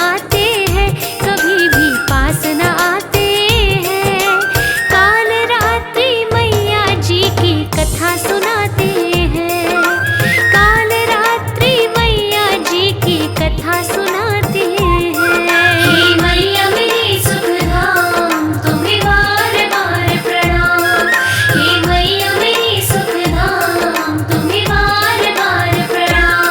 आते हैं, कभी भी पास न आते हैं। काल रात्रि मैया जी की कथा सुनाते हैं, काल रात्रि मैया जी की कथा सुनाते हैं। हे मैया मेरी सुखधाम, तुम्हें बार बार प्रणाम। हे मैया मेरी सुखधाम, तुम्हें बार बार प्रणाम।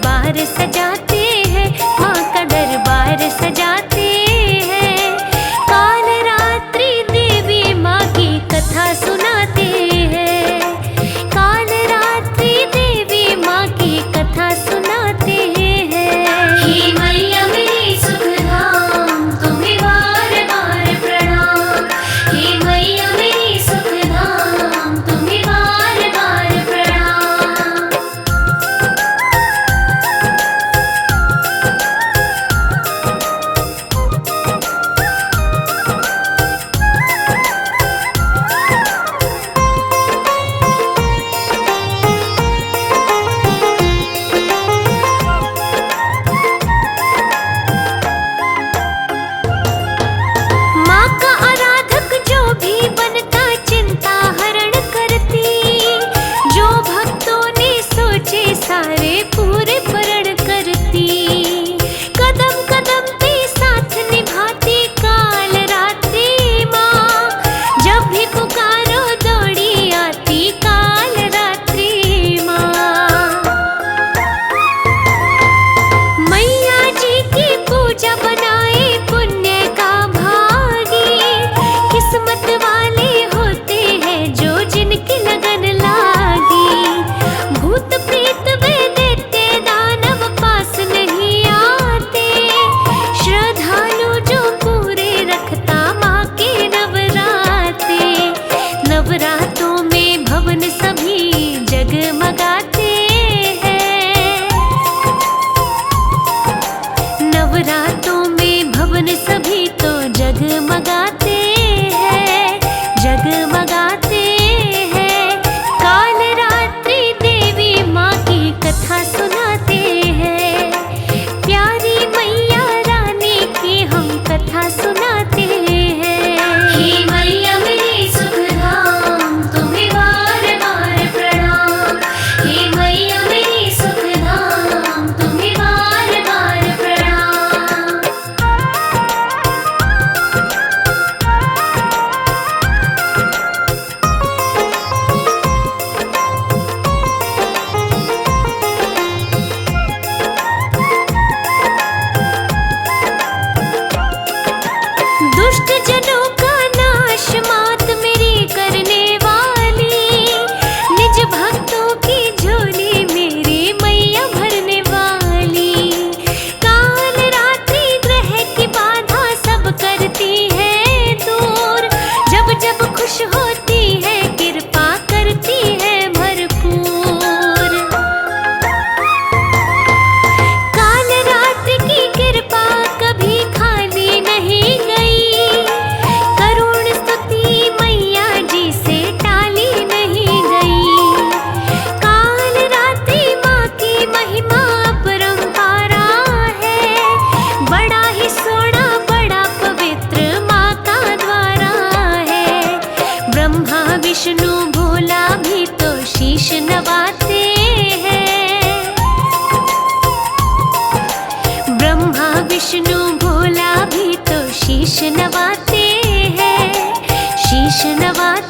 दरबार सजाते हैं, माँ का दरबार सजाते हैं। काल रात्रि देवी माँ की कथा सुनाते हैं, काल रात्रि देवी माँ की कथा सुनाते हैं। हे मैया मेरी सुखधाम, तुम्हें बार बार प्रणाम। हे मैया मेरी सुखधाम, तुम्हें बार बार प्रणाम। माँ का आराधक जो भी बनता चिंता हरण करती, जो भक्तों ने सोचे सारे पूरे पूर्ण करती। कदम कदम पे साथ निभाती काल रात्रि माँ, जब भी पुकारो दौड़ी आती काल रात्रि माँ। मैया जी की पूजा बनाए पुण्य का भागी, किस्मत वाले होते हैं जो जिनकी लगन लागी। भूत प्रेत वे दैत्य दानव पास नहीं आते, श्रद्धालु जो पूरे रखता माँ के नवराते। नवरातों में भवन सभी जगमगाते हैं, नवरातों में भवन सभी तो जगमगाते हैं, जगमगाते हैं। काल रात्रि देवी माँ की कथा सुनाते हैं, प्यारी मैया रानी की हम कथा सुनाते हैं। हे मैया मेरी सुखधाम, तुम्हें बार बार प्रणाम। हे मैया मेरी सुखधाम, तुम्हें बार बार प्रणाम। दुष्ट जनों का नाश मात मेरी करने वाली, निज भक्तों की झोली मेरी मैया भरने वाली। काल रात्रि ग्रह की बाधा सब करती है दूर, जब जब खुश होती है कृपा करती है भरपूर। काल रात्रि की कृपा कभी खाली नहीं गई, करुण स्तुति मैया जी से टाली नहीं गई। काल रात्रि माँ की महिमा अपरंपारा है, बड़ा ही सोना बड़ा पवित्र माँ का द्वारा है। ब्रह्मा विष्णु भोला भी तो शीश नवाते हैं, ब्रह्मा विष्णु भोला भी तो शीश नवाते हैं, शीश नवाते